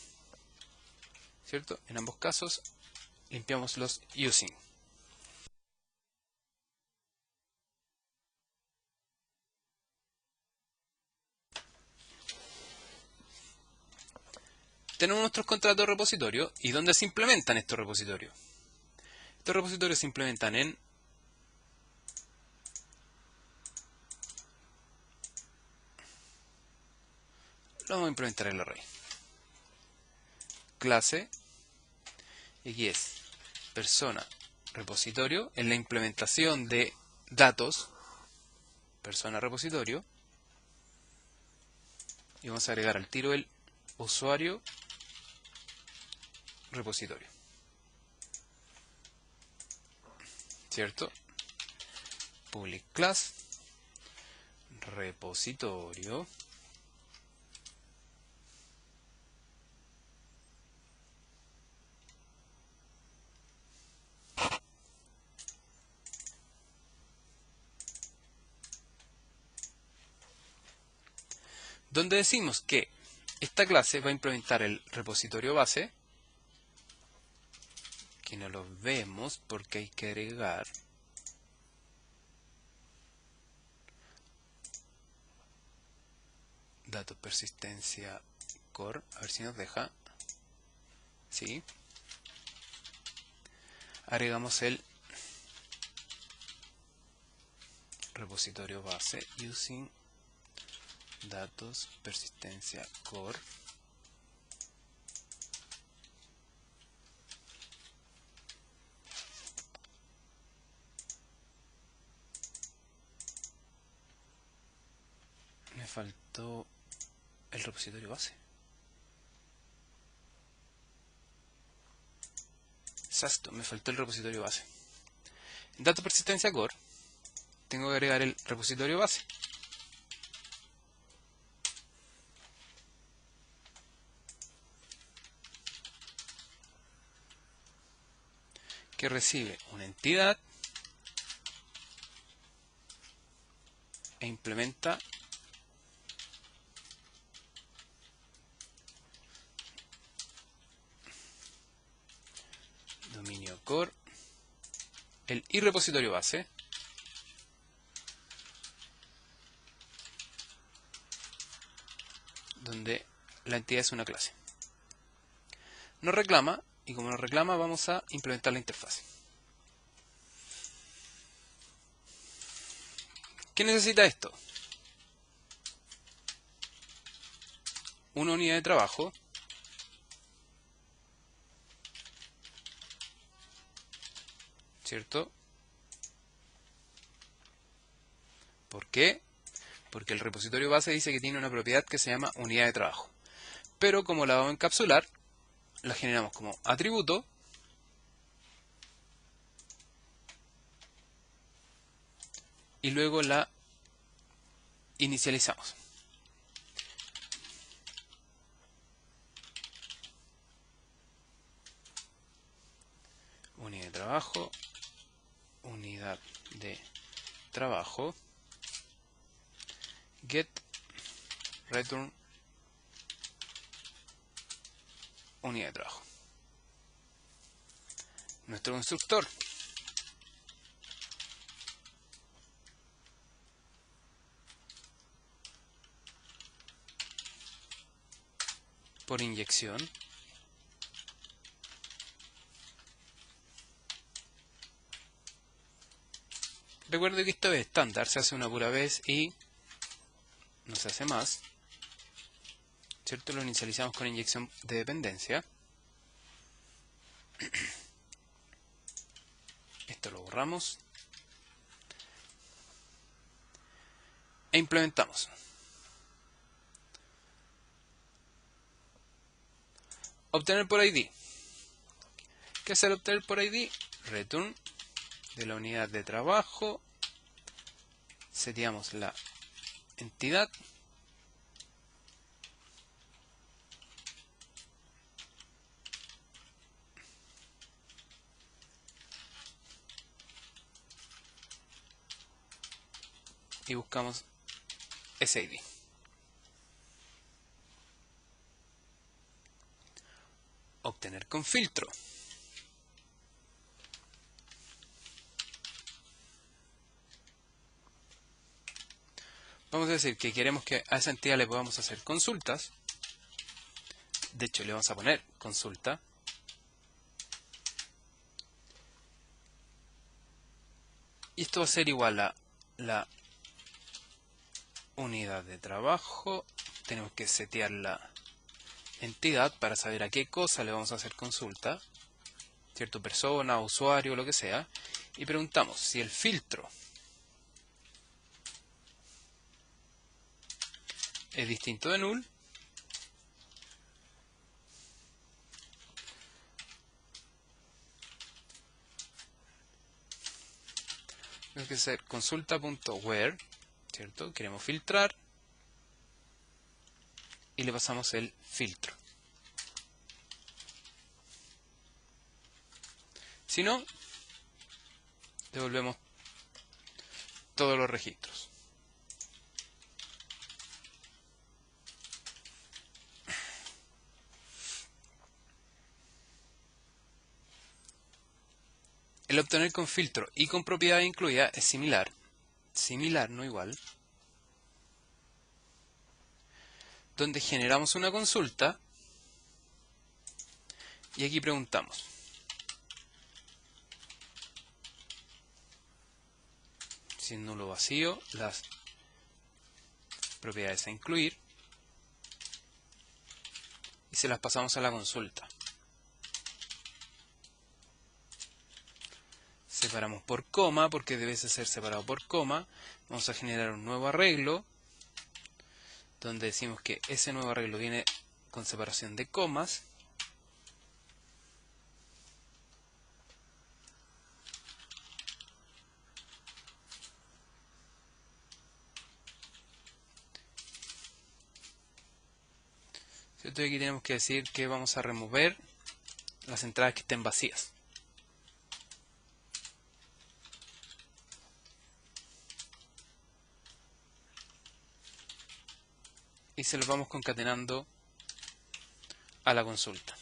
¿cierto? En ambos casos limpiamos los using. Tenemos nuestros contratos de repositorio y ¿dónde se implementan estos repositorios? Estos repositorios se implementan en lo vamos a implementar en el array. Clase, y aquí es persona repositorio, en la implementación de datos, persona repositorio, y vamos a agregar al tiro el usuario repositorio, ¿cierto? Public class repositorio donde decimos que esta clase va a implementar el repositorio base, que no lo vemos porque hay que agregar datos persistencia core, a ver si nos deja. Sí. Agregamos el repositorio base using datos persistencia core. Me faltó el repositorio base. Exacto, me faltó el repositorio base. En datos persistencia core tengo que agregar el repositorio base. Que recibe una entidad e implementa dominio core, el iRepositorio base, donde la entidad es una clase. Nos reclama, y como nos reclama vamos a implementar la interfaz. ¿Qué necesita esto? Una unidad de trabajo, ¿cierto? ¿Por qué? Porque el repositorio base dice que tiene una propiedad que se llama unidad de trabajo. Pero como la vamos a encapsular, la generamos como atributo y luego la inicializamos. Unidad de trabajo, unidad de trabajo, get, return, unidad de trabajo. Nuestro constructor por inyección recuerde que esto es estándar, se hace una pura vez y no se hace más, ¿cierto? Lo inicializamos con inyección de dependencia. Esto lo borramos e implementamos. Obtener por ID. ¿Qué es el obtener por ID? Return de la unidad de trabajo. Seteamos la entidad. y buscamos ese ID. Obtener con filtro. Vamos a decir que queremos que a esa entidad le podamos hacer consultas. De hecho, le vamos a poner consulta. Y esto va a ser igual a la unidad de trabajo. Tenemos que setear la entidad para saber a qué cosa le vamos a hacer consulta. ¿Cierto? Persona, usuario, lo que sea. Y preguntamos si el filtro es distinto de null. Tiene que ser consulta.where, ¿cierto? Queremos filtrar y le pasamos el filtro. Si no, devolvemos todos los registros. El obtener con filtro y con propiedad incluida es similar, no igual, donde generamos una consulta y aquí preguntamos si es nulo vacío, las propiedades a incluir y se las pasamos a la consulta. Separamos por coma, porque debe ser separado por coma. Vamos a generar un nuevo arreglo, donde decimos que ese nuevo arreglo viene con separación de comas. ¿Cierto? Y aquí tenemos que decir que vamos a remover las entradas que estén vacías. Y se los vamos concatenando a la consulta.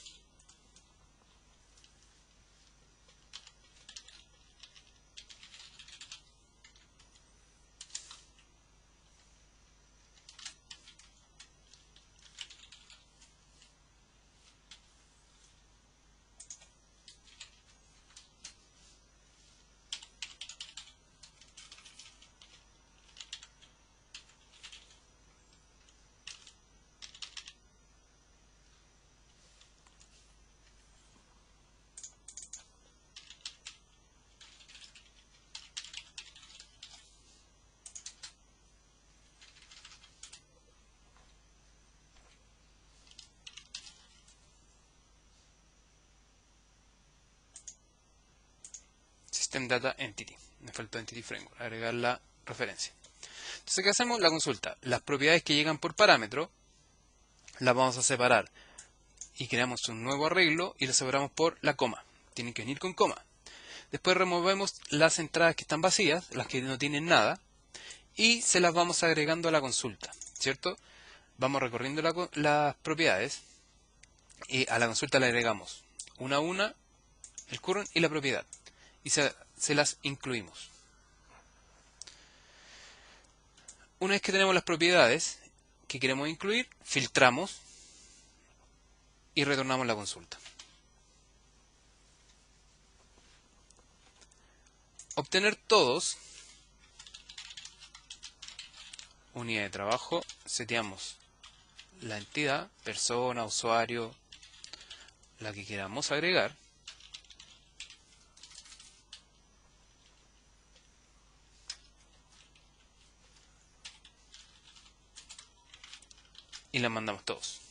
System Data Entity. Me faltó Entity Framework, agregar la referencia. Entonces, ¿qué hacemos? La consulta. Las propiedades que llegan por parámetro las vamos a separar y creamos un nuevo arreglo y lo separamos por la coma. Tienen que venir con coma. Después removemos las entradas que están vacías, las que no tienen nada, y se las vamos agregando a la consulta, ¿cierto? Vamos recorriendo las propiedades y a la consulta le agregamos una a una el current y la propiedad y se las incluimos. Una vez que tenemos las propiedades que queremos incluir, filtramos y retornamos la consulta. Obtener todos, unidad de trabajo, seteamos la entidad, persona, usuario, la que queramos agregar. Y la mandamos todos.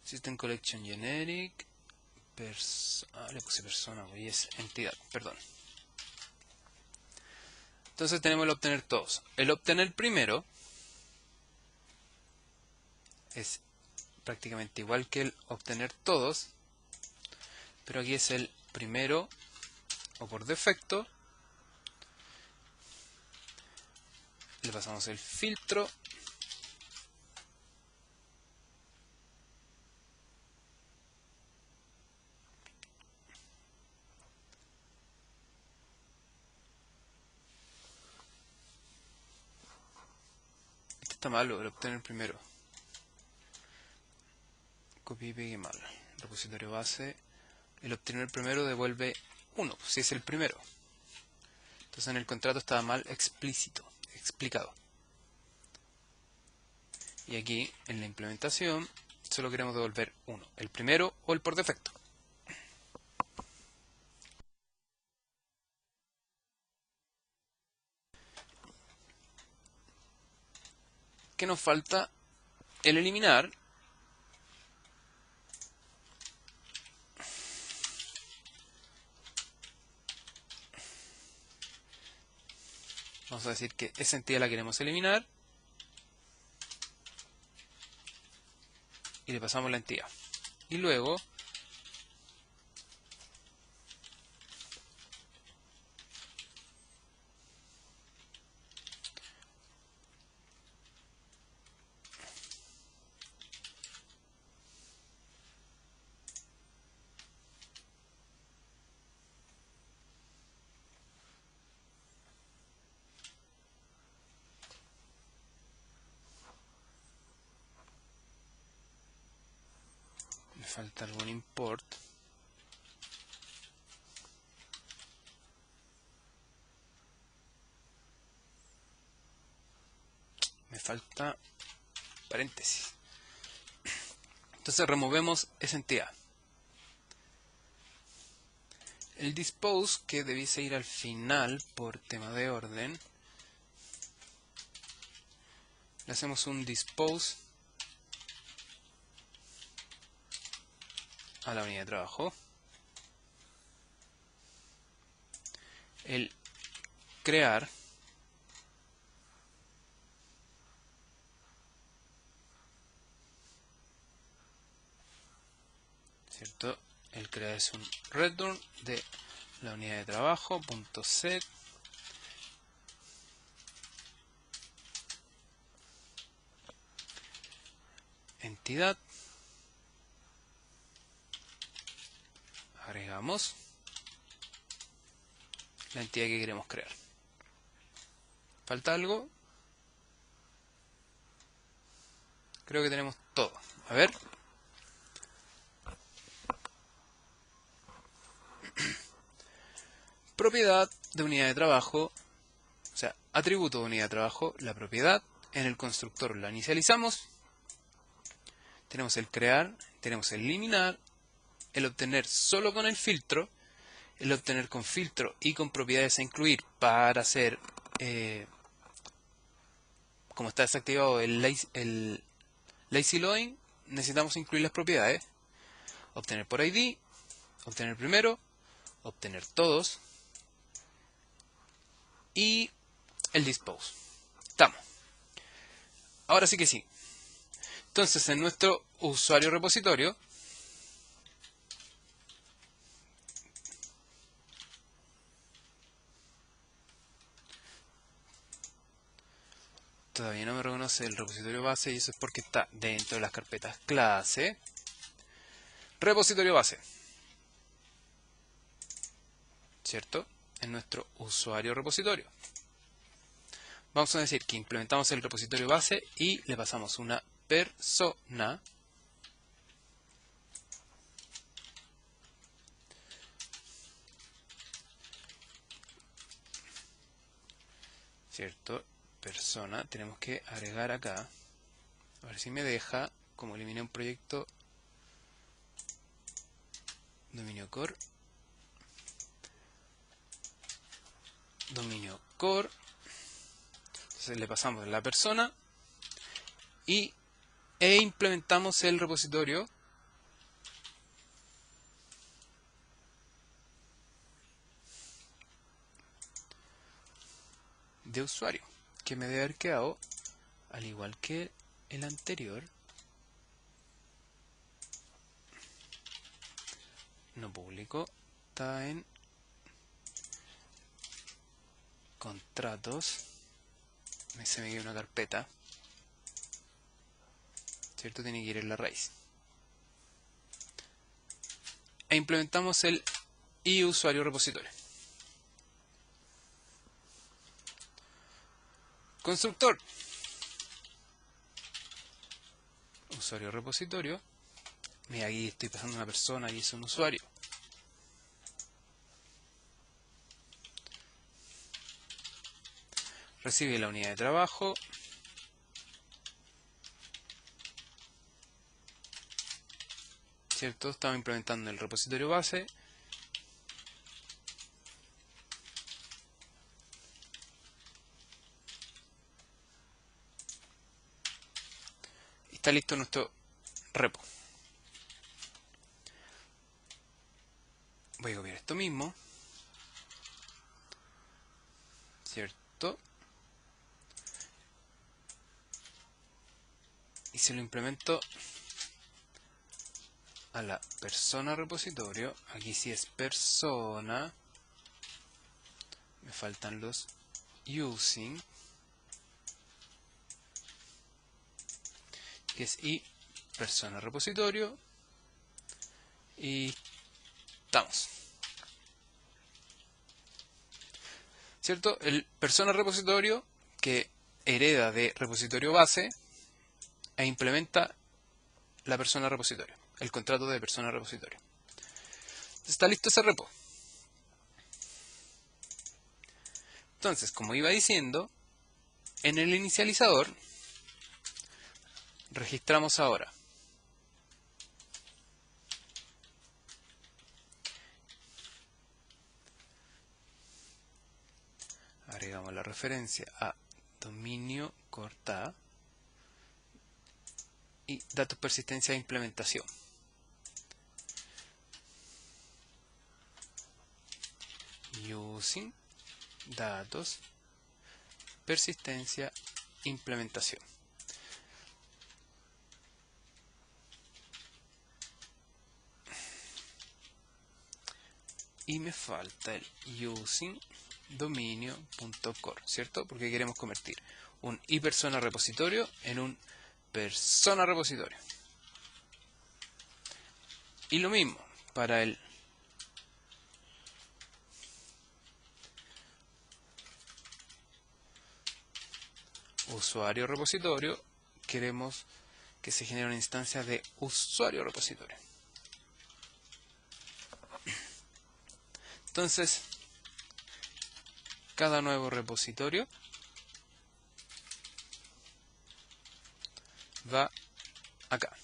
System Collection Generic. Le puse persona, y es entidad, perdón. Entonces tenemos el obtener todos. El obtener primero es prácticamente igual que el obtener todos, pero aquí es el primero o por defecto. Le pasamos el filtro. Este está malo, el obtener primero. Copia y pegue mal. Repositorio base. El obtener primero devuelve 1, si es el primero. Entonces en el contrato estaba mal explicado. Y aquí en la implementación solo queremos devolver 1, el primero o el por defecto. ¿Qué nos falta? El eliminar. Vamos a decir que esa entidad la queremos eliminar. Y le pasamos la entidad. Y luego me falta algún import. Me falta paréntesis. Entonces removemos esa entidad. El dispose, que debiese ir al final por tema de orden, le hacemos un dispose a la unidad de trabajo. El crear, ¿cierto? El crear es un return de la unidad de trabajo, .set, entidad, agregamos la entidad que queremos crear. ¿Falta algo? Creo que tenemos todo. A ver. Propiedad de unidad de trabajo, o sea, atributo de unidad de trabajo, la propiedad. En el constructor la inicializamos. Tenemos el crear, tenemos el eliminar, el obtener solo con el filtro, el obtener con filtro y con propiedades a incluir para hacer, como está desactivado el lazy loading, necesitamos incluir las propiedades. Obtener por ID, obtener primero, obtener todos y el dispose. Estamos. Ahora sí que sí. Entonces en nuestro usuario repositorio todavía no me reconoce el repositorio base y eso es porque está dentro de las carpetas clase, repositorio base, ¿cierto? En nuestro usuario repositorio. Vamos a decir que implementamos el repositorio base y le pasamos una persona, ¿cierto? Persona, tenemos que agregar acá, a ver si me deja, como eliminé un proyecto, dominio core, entonces le pasamos la persona e implementamos el repositorio de usuario, que me debe haber quedado al igual que el anterior. no público, está en contratos, se me queda una carpeta, ¿cierto? Tiene que ir en la raíz. E implementamos el iUsuario repositorio. Constructor. Usuario repositorio. Mira, aquí estoy pasando una persona y es un usuario. Recibe la unidad de trabajo. ¿Cierto? Estamos implementando el repositorio base. Y está listo nuestro repo. Voy a copiar esto mismo. ¿Cierto? Y se lo implemento a la persona repositorio. Aquí sí es persona. Me faltan los using, que es i persona repositorio. Y estamos. ¿Cierto? El persona repositorio que hereda de repositorio base e implementa la persona repositorio, el contrato de persona repositorio. Está listo ese repo. Entonces, como iba diciendo, en el inicializador registramos ahora agregamos la referencia a dominio corta y datos persistencia e implementación. Using datos persistencia implementación. Y me falta el using dominio.core, ¿cierto? Porque queremos convertir un iPersona repositorio en un persona repositorio. Y lo mismo para el usuario repositorio, queremos que se genere una instancia de usuario repositorio. Entonces, cada nuevo repositorio va acá.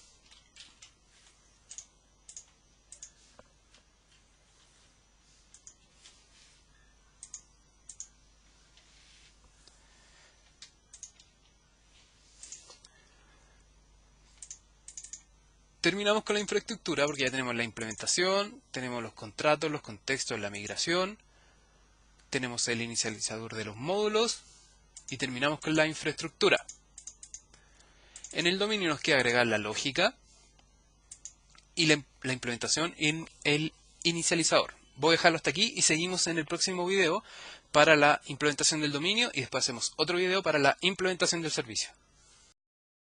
Terminamos con la infraestructura porque ya tenemos la implementación, tenemos los contratos, los contextos, la migración, tenemos el inicializador de los módulos y terminamos con la infraestructura. En el dominio nos queda agregar la lógica y la implementación en el inicializador. Voy a dejarlo hasta aquí y seguimos en el próximo video para la implementación del dominio y después hacemos otro video para la implementación del servicio.